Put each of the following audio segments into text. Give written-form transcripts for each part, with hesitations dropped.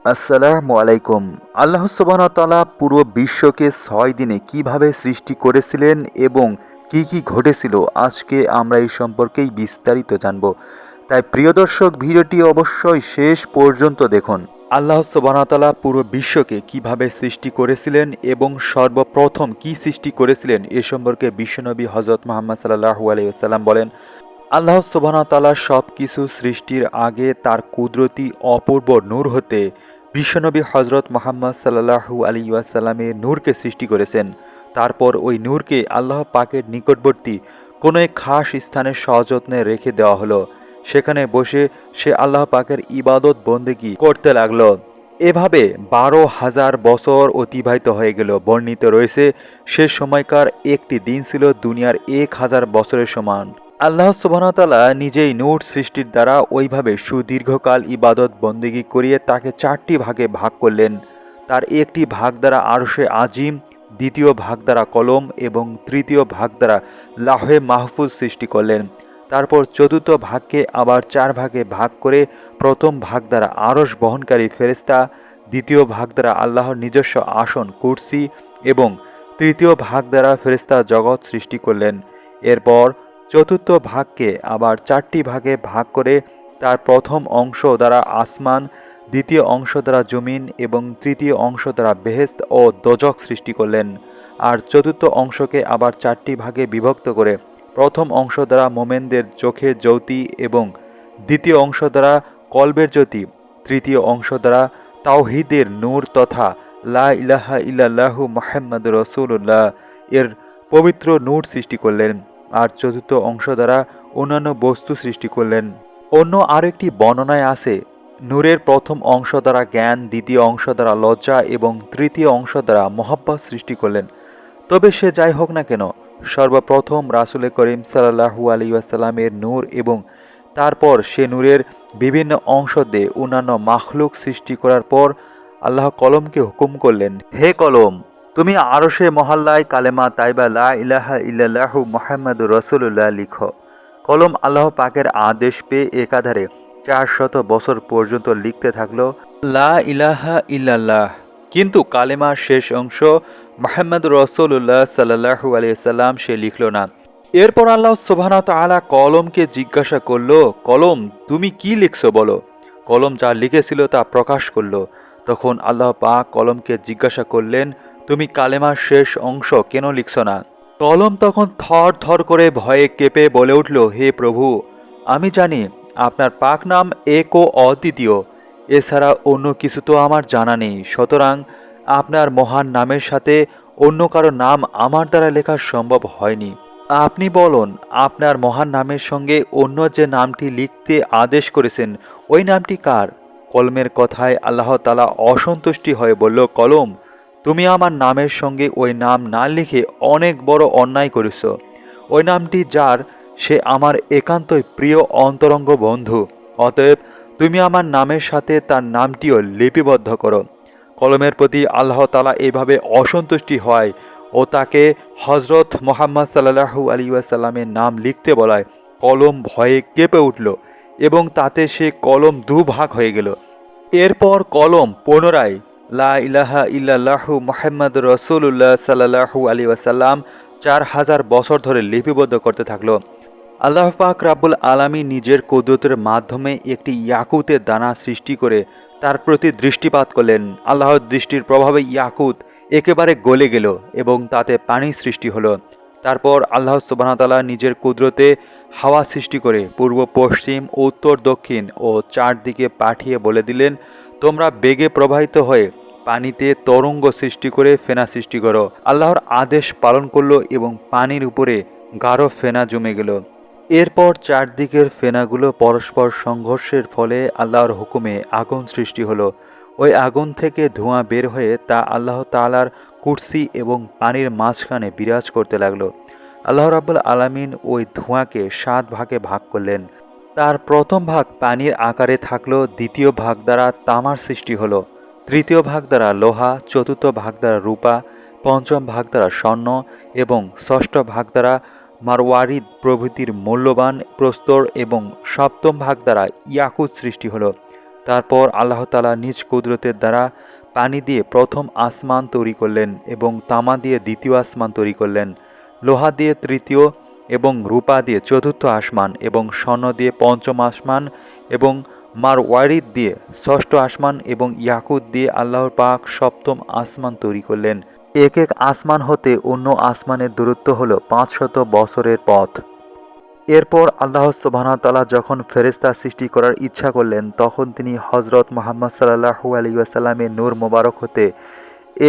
আসসালামু আলাইকুম। আল্লাহ সুবহানাহু ওয়া তাআলা পুরো বিশ্বকে ৬ দিনে কিভাবে সৃষ্টি করেছিলেন এবং কি কি ঘটেছিল, আজকে আমরা এই সম্পর্কেই বিস্তারিত জানব। তাই প্রিয় দর্শক, ভিডিওটি অবশ্যই শেষ পর্যন্ত দেখুন। আল্লাহ সুবহানাহু ওয়া তাআলা পুরো বিশ্বকে কিভাবে সৃষ্টি করেছিলেন এবং সর্বপ্রথম কি সৃষ্টি করেছিলেন এ সম্পর্কে বিশ্বনবী হযরত মুহাম্মদ সাল্লাল্লাহু আলাইহি ওয়াসাল্লাম বলেন, আল্লাহ সুবহানাহু ওয়া তাআলা সব কিছু সৃষ্টির আগে তার কুদরতি অপূর্ব নূর হতে বিশ্বনবী হজরত মুহাম্মদ সাল্লাল্লাহু আলাইহি ওয়াসাল্লামের নূরকে সৃষ্টি করেছেন। তারপর ওই নূরকে আল্লাহ পাকের নিকটবর্তী কোনো এক খাস স্থানে সযত্নে রেখে দেওয়া হলো। সেখানে বসে সে আল্লাহ পাকের ইবাদত বন্দেগী করতে লাগলো। এভাবে ১২,০০০ বছর অতিবাহিত হয়ে গেল। বর্ণিত রয়েছে সে সময়কার একটি দিন ছিল দুনিয়ার ১,০০০ বছরের সমান। আল্লাহ সুবহানাহু ওয়া তাআলা নিজেই নূর সৃষ্টির দ্বারা ওইভাবে সুদীর্ঘকাল ইবাদত বন্দেগী করিয়ে তাকে ৪টি ভাগে ভাগ করলেন। তার একটি ভাগ দ্বারা আরশে আজিম, দ্বিতীয় ভাগ দ্বারা কলম এবং তৃতীয় ভাগ দ্বারা লাহে মাহফুজ সৃষ্টি করলেন। তারপর চতুর্থ ভাগকে আবার ৪ ভাগে ভাগ করে প্রথম ভাগ দ্বারা আরশ বহনকারী ফেরেশতা, দ্বিতীয় ভাগ দ্বারা আল্লাহর নিজস্ব আসন কুরসি এবং তৃতীয় ভাগ দ্বারা ফেরেশতা জগৎ সৃষ্টি করলেন। এরপর চতুর্থ ভাগকে আবার ৪টি ভাগে ভাগ করে তার প্রথম অংশ দ্বারা আসমান, দ্বিতীয় অংশ দ্বারা জমিন এবং তৃতীয় অংশ দ্বারা বেহেশত ও দোজখ সৃষ্টি করলেন। আর চতুর্থ অংশকে আবার ৪টি ভাগে বিভক্ত করে প্রথম অংশ দ্বারা মোমেনদের চোখের জ্যোতি এবং দ্বিতীয় অংশ দ্বারা কলবের জ্যোতি, তৃতীয় অংশ দ্বারা তাওহীদের নূর তথা লা ইলাহা ইল্লাল্লাহু মুহাম্মাদুর রাসূলুল্লাহ এর পবিত্র নূর সৃষ্টি করলেন। আর চতুর্থ অংশ দ্বারা অন্যান্য বস্তু সৃষ্টি করলেন। অন্য আরেকটি বর্ণনায় আছে, নূরের প্রথম অংশ দ্বারা জ্ঞান, দ্বিতীয় অংশ দ্বারা লজ্জা এবং তৃতীয় অংশ দ্বারা মোহাব্বত সৃষ্টি করলেন। তবে সে যাই হোক না কেন, সর্বপ্রথম রাসূল করিম সাল্লাল্লাহু আলাইহি ওয়াসাল্লামের নূর এবং তারপর সে নূরের বিভিন্ন অংশ দিয়ে অন্যান্য মাখলুক সৃষ্টি করার পর আল্লাহ কলমকে হুকুম করলেন, হে কলম, তুমি আরশে মহল্লায় কালেমা তাইবা লা ইলাহা ইল্লাল্লাহু মুহাম্মাদুর রাসূলুল্লাহ লিখো। কলম আল্লাহ পাকের আদেশ পেয়ে একাধারে ৪০০ বছর পর্যন্ত লিখতে থাকলো লা ইলাহা ইল্লাল্লাহ। কিন্তু কালেমার শেষ অংশ মুহাম্মাদুর রাসূলুল্লাহ সাল্লাল্লাহু আলাইহি সাল্লাম সে লিখল না। এরপর আল্লাহ সুবহানাহু ওয়া তাআলা কলমকে জিজ্ঞাসা করল, কলম, তুমি কি লিখছো বলো। কলম যা লিখেছিল তা প্রকাশ করল। তখন আল্লাহ পাক কলমকে জিজ্ঞাসা করলেন, তুমি কালেমার শেষ অংশ কেন লিখছ না। কলম তখন থর থর করে ভয়ে কেঁপে বলে উঠল, হে প্রভু, আমি জানি আপনার পাক নাম এক ও অদ্বিতীয়, এছাড়া অন্য কিছু তো আমার জানা নেই। সুতরাং আপনার মহান নামের সাথে অন্য কারো নাম আমার দ্বারা লেখা সম্ভব হয়নি। আপনি বলুন, আপনার মহান নামের সঙ্গে অন্য যে নামটি লিখতে আদেশ করেছেন ওই নামটি কার। কলমের কথায় আল্লাহ তাআলা অসন্তুষ্টি হয়ে বলল, কলম, তুমি আমার নামের সঙ্গে ওই নাম না লিখে অনেক বড় অন্যায় করেছ। ওই নামটি যার, সে আমার একান্তই প্রিয় অন্তরঙ্গ বন্ধু। অতএব তুমি আমার নামের সাথে তার নামটিও লিপিবদ্ধ করো। কলমের প্রতি আল্লাহ তাআলা এইভাবে অসন্তুষ্টি হয় ও তাকে হজরত মুহাম্মদ সাল্লাল্লাহু আলাইহি ওয়াসাল্লামের নাম লিখতে বলায় কলম ভয়ে কেঁপে উঠল এবং তাতে সে কলম দুভাগ হয়ে গেল। এরপর কলম পুনরায় লা ইলাহা ইল্লাল্লাহু মুহাম্মাদুর রাসূলুল্লাহ সাল্লাল্লাহু আলাইহি ওয়াসাল্লাম ৪০০০ বছর ধরে লিপিবদ্ধ করতে থাকলো। আল্লাহ পাক রাব্বুল আলামিন নিজের কুদরতের মাধ্যমে একটি ইয়াকুতের দানা সৃষ্টি করে তার প্রতি দৃষ্টিপাত করলেন। আল্লাহর দৃষ্টির প্রভাবে ইয়াকুত একেবারে গলে গেল এবং তাতে পানির সৃষ্টি হলো। তারপর আল্লাহ সুবহানাহু ওয়া তাআলা নিজের কুদরতে হাওয়া সৃষ্টি করে পূর্ব, পশ্চিম, উত্তর, দক্ষিণ ও চারদিকে পাঠিয়ে বলে দিলেন, তোমরা বেগে প্রবাহিত হয়ে পানিতে তরঙ্গ সৃষ্টি করে ফেনা সৃষ্টি করো। আল্লাহর আদেশ পালন করলো এবং পানির উপরে গাঢ় ফেনা জমে গেল। এরপর চারদিকের ফেনাগুলো পরস্পর সংঘর্ষের ফলে আল্লাহর হুকুমে আগুন সৃষ্টি হলো। ওই আগুন থেকে ধোঁয়া বের হয়ে তা আল্লাহ তাআলার কুরসি এবং পানির মাঝখানে বিরাজ করতে লাগলো। আল্লাহ রাব্বুল আলামিন ওই ধোঁয়াকে ৭ ভাগে ভাগ করলেন। তার প্রথম ভাগ পানির আকারে থাকলো, দ্বিতীয় ভাগ দ্বারা তামার সৃষ্টি হলো, তৃতীয় ভাগ দ্বারা লোহা, চতুর্থ ভাগ দ্বারা রূপা, পঞ্চম ভাগ দ্বারা স্বর্ণ এবং ষষ্ঠ ভাগ দ্বারা মারওয়ারিদ প্রভৃতির মূল্যবান প্রস্তর এবং সপ্তম ভাগ দ্বারা ইয়াকুত সৃষ্টি হলো। তারপর আল্লাহ তাআলা নিজ কুদরতের দ্বারা পানি দিয়ে প্রথম আসমান তৈরি করলেন এবং তামা দিয়ে দ্বিতীয় আসমান তৈরি করলেন, লোহা দিয়ে তৃতীয় এবং রূপা দিয়ে চতুর্থ আসমান এবং স্বর্ণ দিয়ে পঞ্চম আসমান এবং মারওয়ারিদ দিয়ে ষষ্ঠ আসমান এবং ইয়াকুত দিয়ে আল্লাহর পাক সপ্তম আসমান তৈরি করলেন। এক এক আসমান হতে অন্য আসমানের দূরত্ব হল 500 বছরের পথ। এরপর আল্লাহ সুবহানাহু ওয়া তাআলা যখন ফেরেশতা সৃষ্টি করার ইচ্ছা করলেন, তখন তিনি হযরত মুহাম্মদ সাল্লাল্লাহু আলাইহি ওয়াসাল্লামের নূর মোবারক হতে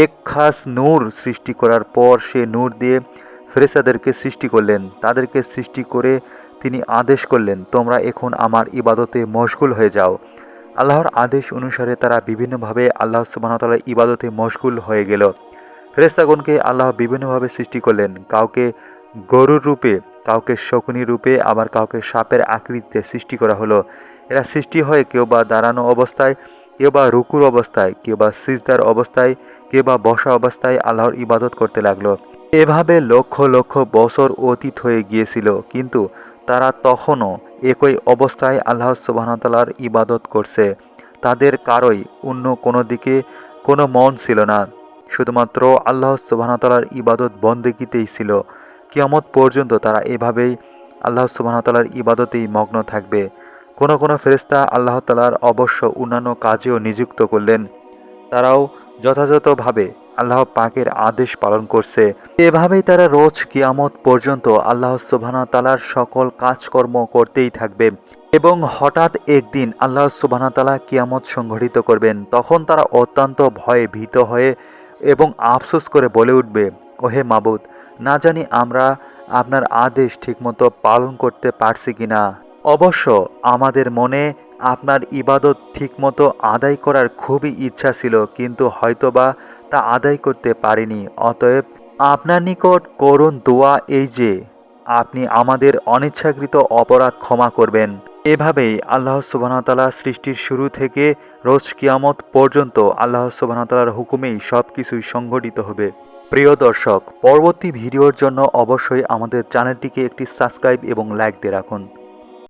এক খাস নূর সৃষ্টি করার পর সে নূর দিয়ে ফেরেশতাদেরকে সৃষ্টি করলেন। তাদেরকে সৃষ্টি করে তিনি আদেশ করলেন, তোমরা এখন আমার ইবাদতে মশগুল হয়ে যাও। আল্লাহর আদেশ অনুসারে তারা বিভিন্নভাবে আল্লাহ সুবহানাহু ওয়া তাআলার ইবাদতে মশগুল হয়ে গেল। ফেরেশতাগণকে আল্লাহ বিভিন্নভাবে সৃষ্টি করলেন, কাউকে গরুর রূপে, কাউকে শকুনি রূপে, আবার কাউকে সাপের আকৃতিতে সৃষ্টি করা হলো। এরা সৃষ্টি হয় কেউ বা দাঁড়ানো অবস্থায়, কেউ বা রুকুর অবস্থায়, কেউ বা সিজদার অবস্থায়, কেউ বা বসা অবস্থায় আল্লাহর ইবাদত করতে লাগলো। এভাবে লক্ষ লক্ষ বছর অতীত হয়ে গিয়েছিল, কিন্তু তারা তখনও একই অবস্থায় আল্লাহ সুবহানাহু ওয়া তাআলার ইবাদত করছে। তাদের কারোই অন্য কোনো দিকে কোনো মন ছিল না, শুধুমাত্র আল্লাহ সুবহানাহু ওয়া তাআলার ইবাদত বন্দেগীতেই ছিল। কিয়ামত পর্যন্ত তারা এভাবেই আল্লাহ সুবহানাহু ওয়া তাআলার ইবাদতেই মগ্ন থাকবে। কোনো কোনো ফেরেশতা আল্লাহ তাআলার অবশ্য অন্যান্য কাজেও নিযুক্ত করলেন, তারাও যথাযথভাবে আল্লাহ পাকের আদেশ পালন করছে। এভাবেই তারা রোজ কিয়ামত পর্যন্ত আল্লাহ সুবহানাহু ওয়া তাআলার সকল কাজকর্ম করতেই থাকবে এবং হঠাৎ একদিন আল্লাহ সুবহানাহু ওয়া তাআলা কিয়ামত সংঘটিত করবেন। তখন তারা অত্যন্ত ভয়ে ভীত হয়ে এবং আফসোস করে বলে উঠবে, ওহে মাবুদ, না জানি আমরা আপনার আদেশ ঠিকমতো পালন করতে পারছি কিনা। অবশ্য আমাদের মনে আপনার ইবাদত ঠিকমতো আদায় করার খুবই ইচ্ছা ছিল, কিন্তু হয়তোবা তা আদায় করতে পারিনি। অতএব আপনার নিকট করুণ দোয়া এই যে আপনি আমাদের অনিচ্ছাকৃত অপরাধ ক্ষমা করবেন। এভাবেই আল্লাহ সুবহানাহু ওয়া তাআলা সৃষ্টির শুরু থেকে রোজ কিয়ামত পর্যন্ত আল্লাহ সুবহানাহু ওয়া তাআলার হুকুমেই সব কিছুই সংঘটিত হবে। প্রিয় দর্শক, পরবর্তী ভিডিওর জন্য অবশ্যই আমাদের চ্যানেলটিকে একটি সাবস্ক্রাইব এবং লাইক দিয়ে রাখুন।